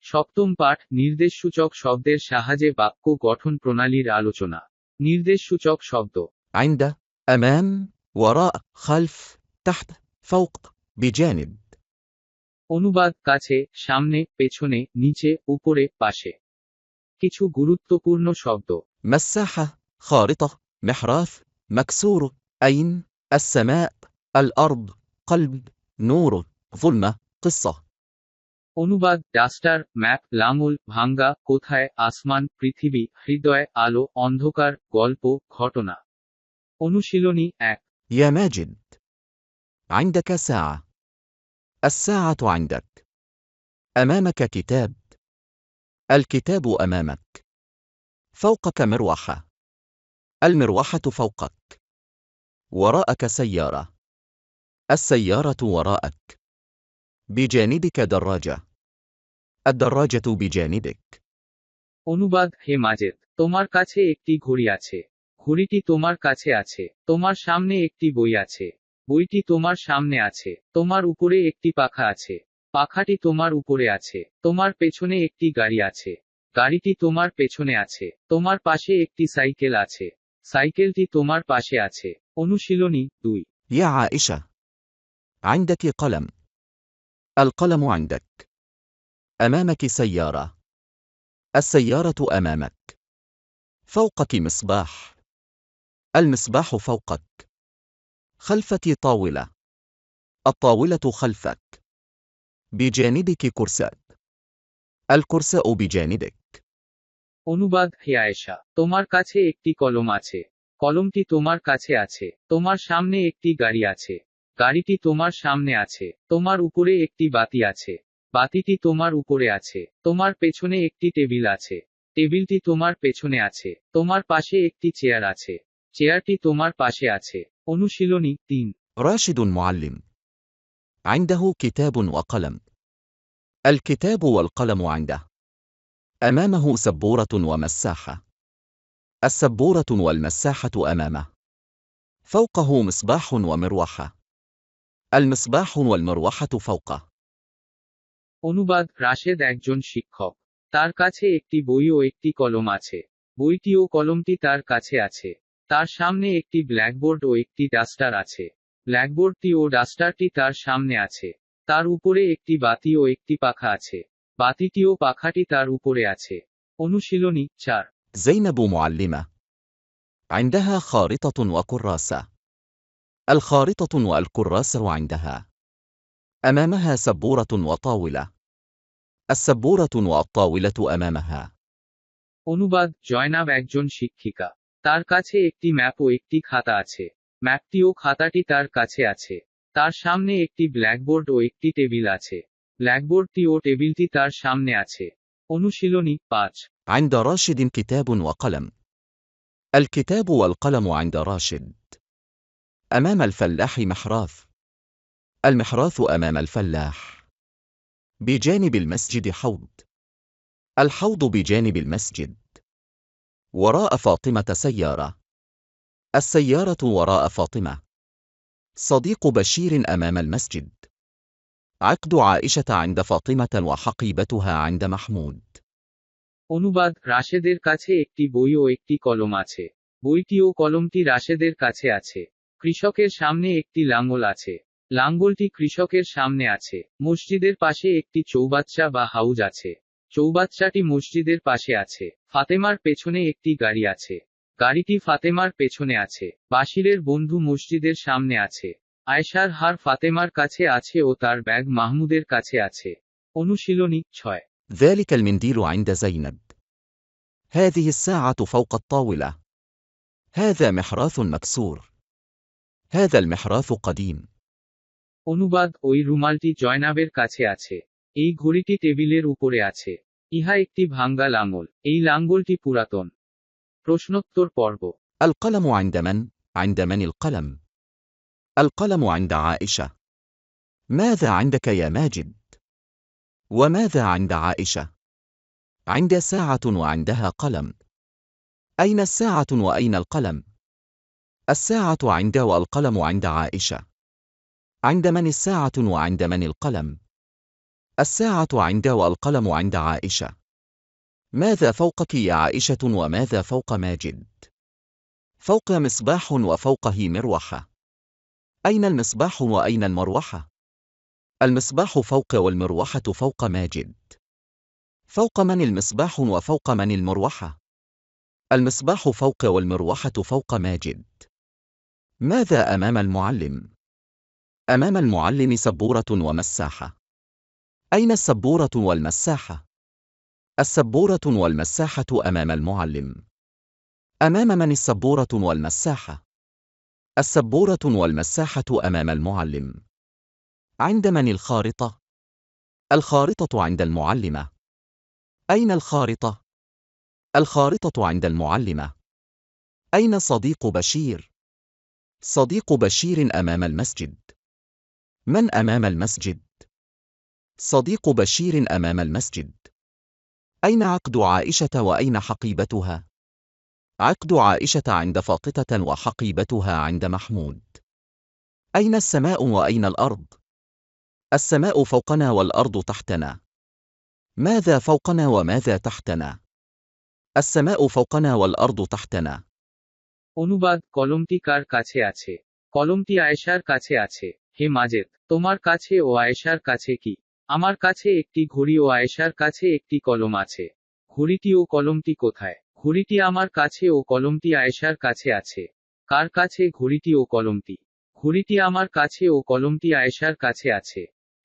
সপ্তম পাঠ নির্দেশসূচক শব্দের সাহায্যে বাক্য গঠন প্রণালীর আলোচনা। নির্দেশসূচক শব্দ: عند، أمام، وراء، خلف، تحت، فوق، بجانب. অনুবাদ: কাছে, সামনে, পেছনে, নিচে, উপরে, পাশে। কিছু গুরুত্বপূর্ণ শব্দ: مساحة، خارطة، محراث، مكسور، أين، السماء، الأرض، قلب، نور، ظلمة، قصة. অনুবাদ: ডাস্টার, ম্যাপ, লাঙল, ভাঙ্গা, কোথায়, আসমান, পৃথিবী, হৃদয়, আলো, অন্ধকার, গল্প, ঘটনা। অনুশীলনী 1। يا ماجد، عندك ساعة. الساعة عندك. أمامك كتاب. الكتاب أمامك. فوقك مروحة. المروحة فوقك. وراءك سيارة. السيارة وراءك. بجانبك دراجة. الدراجة بجانبك. অনুবাদ: হে মাজেদ, তোমার কাছে একটি ঘড়ি আছে। ঘড়িটি তোমার কাছে আছে। তোমার সামনে একটি বই আছে। বইটি তোমার সামনে আছে। তোমার উপরে একটি পাখা আছে। পাখাটি তোমার উপরে আছে। তোমার পেছনে একটি গাড়ি আছে। গাড়িটি তোমার পেছনে আছে। তোমার পাশে একটি সাইকেল আছে। সাইকেলটি তোমার পাশে আছে। অনুশীলনী 2। يا عائشة، عندك قلم. القلم عندك. أمامك سيارة. السيارة أمامك. فوقك مصباح. المصباح فوقك. خلفك طاولة. الطاولة خلفك. بجانبك كرسي. الكرسي بجانبك. অনুবাদ: হে আয়েশা, তোমার কাছে একটি কলম আছে। কলমটি তোমার কাছে আছে। তোমার সামনে একটি গাড়ি আছে। গাড়িটি তোমার সামনে আছে। তোমার উপরে একটি বাতি আছে। বাতিটি তোমার উপরে আছে। তোমার পেছনে একটি টেবিল আছে। টেবিলটি তোমার পেছনে আছে। তোমার পাশে একটি চেয়ার আছে। চেয়ারটি তোমার পাশে আছে। অনুশীলনী 3। راشد معلم. عنده كتاب وقلم. الكتاب والقلم عنده. أمامه سبورة ومساحة. السبورة والمساحة أمامه. فوقه مصباح ومروحة. المصباح والمروحة فوقه. অনুবাদ: রাশেদ একজন শিক্ষক। তার কাছে একটি বই ও একটি কলম আছে। বইটি ও কলমটি তার কাছে আছে। তার সামনে একটি ব্ল্যাকবোর্ড ও একটি ডাস্টার আছে। ব্ল্যাকবোর্ডটি ও ডাস্টারটি তার সামনে আছে। তার উপরে একটি বাতি ও একটি পাখা আছে। বাতিটি ও পাখাটি তার উপরে আছে। অনুশীলনী 4। زينب معلمة. عندها خارطة وكراسة. الخارطة والكراسة عندها. أمامها سبورة وطاولة. السبورة والطاولة أمامها. অনুবাদ: জয়নাব একজন শিক্ষিকা। তার কাছে একটি ম্যাপ ও একটি খাতা আছে। ম্যাপটি ও খাতাটি তার কাছে আছে। তার সামনে একটি ব্ল্যাকবোর্ড ও একটি টেবিল আছে। ব্ল্যাকবোর্ডটি ও টেবিলটি তার সামনে আছে। অনুশীলনী 5। عند راشد كتاب وقلم. الكتاب والقلم عند راشد. أمام الفلاح محراث. المحراث أمام الفلاح. بجانب المسجد حوض. الحوض بجانب المسجد. وراء فاطمة سيارة. السيارة وراء فاطمة. صديق بشير أمام المسجد. عقد عائشة عند فاطمة وحقيبتها عند محمود. অনুবাদ: রাশেদের কাছে একটি বই ও একটি কলম আছে। বইটি ও কলমটি রাশেদের কাছে আছে। কৃষকের সামনে একটি লাঙল আছে। লাঙ্গলটি কৃষকের সামনে আছে। মসজিদের পাশে একটি চৌবাচ্চা বা হাউজ আছে। চৌবাচ্চাটি মসজিদের পাশে আছে। ফাতেমার পেছনে একটি গাড়ি আছে। গাড়িটি ফাতেমার পেছনে আছে। বাশিরের বন্ধু মসজিদের সামনে আছে। আয়েশার হার ফাতেমার কাছে আছে ও তার ব্যাগ মাহমুদের কাছে আছে। অনুশীলনী 6। ذلك المنديل عند زينب. هذه الساعة فوق الطاولة. هذا محراث مكسور. هذا المحراث قديم. অনুবাদ: ওই রুমালটি জয়নাবের কাছে আছে। এই ঘড়িটি টেবিলের উপরে আছে। ইহা একটি ভাঙ্গা লাঙল। এই লাঙ্গলটি পুরাতন। প্রশ্নোত্তর পর্ব। القلم عند من؟ عند من القلم؟ القلم عند عائشة. ماذا عندك يا ماجد؟ وماذا عند عائشة؟ عند ساعة وعندها قلم. أين الساعة وأين القلم؟ الساعة عند والقلم عند عائشة. عند من الساعة وعند من القلم؟ الساعة عند والقلم عند عائشة. ماذا فوقك يا عائشة وماذا فوق ماجد؟ فوق مصباح وفوقه مروحة. أين المصباح وأين المروحة؟ المصباح فوق والمروحة فوق ماجد. فوق من المصباح وفوق من المروحة؟ المصباح فوق والمروحة فوق ماجد. ماذا أمام المعلم؟ أمام المعلم سبورة ومساحة. أين السبورة والمساحة؟ السبورة والمساحة أمام المعلم. أمام من السبورة والمساحة؟ السبورة والمساحة أمام المعلم. عند من الخارطة؟ الخارطة عند المعلمة. أين الخارطة؟ الخارطة عند المعلمة. أين صديق بشير؟ صديق بشير أمام المسجد. من أمام المسجد؟ صديق بشير أمام المسجد. أين عقد عائشة وأين حقيبتها؟ عقد عائشة عند فاطمة وحقيبتها عند محمود. أين السماء وأين الأرض؟ السماء فوقنا والأرض تحتنا. ماذا فوقنا وماذا تحتنا؟ السماء فوقنا والأرض تحتنا. অনুবাদ কলমটি কার কাছে আছে? কলমটি আয়েশার কাছে আছে। হে মাজেদ, তোমার কাছে ও আয়েশার কাছে কি? আমার কাছে একটি ঘড়ি ও আয়েশার কাছে একটি কলম আছে। ঘড়িটি ও কলমটি কোথায়? ঘড়িটি আমার কাছে ও কলমটি আয়েশার কাছে আছে। কার কাছে ঘড়িটি ও কলমটি? ঘড়িটি আমার কাছে ও কলমটি আয়েশার কাছে আছে।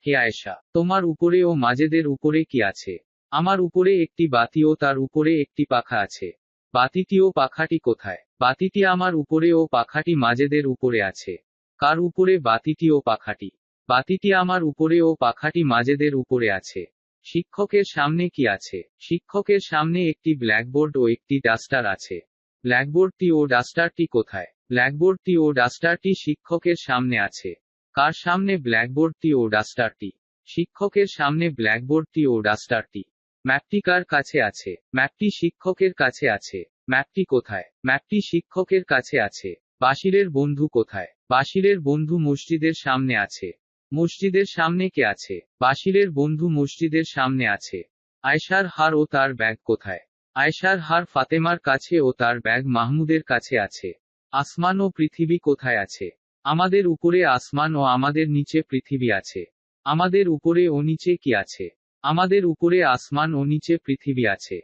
হে আয়েশা, তোমার উপরে ও মাজেদের উপরে কি আছে? আমার উপরে একটি বাতি ও তার উপরে একটি পাখা আছে। বাতিটি ও পাখাটি কোথায়? বাতিটি আমার উপরে ও পাখাটি মাজেদের উপরে আছে। কার উপরে বাতিটি ও পাখাটি? বাতিটি আমার উপরে ও পাখাটি মাজেদের উপরে আছে। শিক্ষকের সামনে কি আছে? শিক্ষকের সামনে একটি ব্ল্যাকবোর্ড ও একটি ডাস্টার আছে। ব্ল্যাকবোর্ডটি ও ডাস্টারটি কোথায়? ব্ল্যাকবোর্ডটি ও ডাস্টারটি শিক্ষকের সামনে আছে। কার সামনে ব্ল্যাকবোর্ডটি ও ডাস্টারটি? শিক্ষকের সামনে ব্ল্যাকবোর্ডটি ও ডাস্টারটি। ম্যাপটি কার কাছে আছে? ম্যাপটি শিক্ষকের কাছে আছে। ম্যাপটি কোথায়? ম্যাপটি শিক্ষকের কাছে আছে। বাশিরের বন্ধু কোথায়? বাশিরের বন্ধু মসজিদের সামনে আছে। মসজিদের সামনে কে আছে? বাশিরের বন্ধু মসজিদের সামনে আছে। আয়েশার হার ও তার ব্যাগ কোথায়? আয়েশার হার ফাতেমার কাছে ও তার ব্যাগ মাহমুদের কাছে আছে। আসমান ও পৃথিবী কোথায় আছে? আমাদের উপরে আসমান ও আমাদের নিচে পৃথিবী আছে। আমাদের উপরে ও নিচে কি আছে? আমাদের উপরে আসমান ও নিচে পৃথিবী আছে।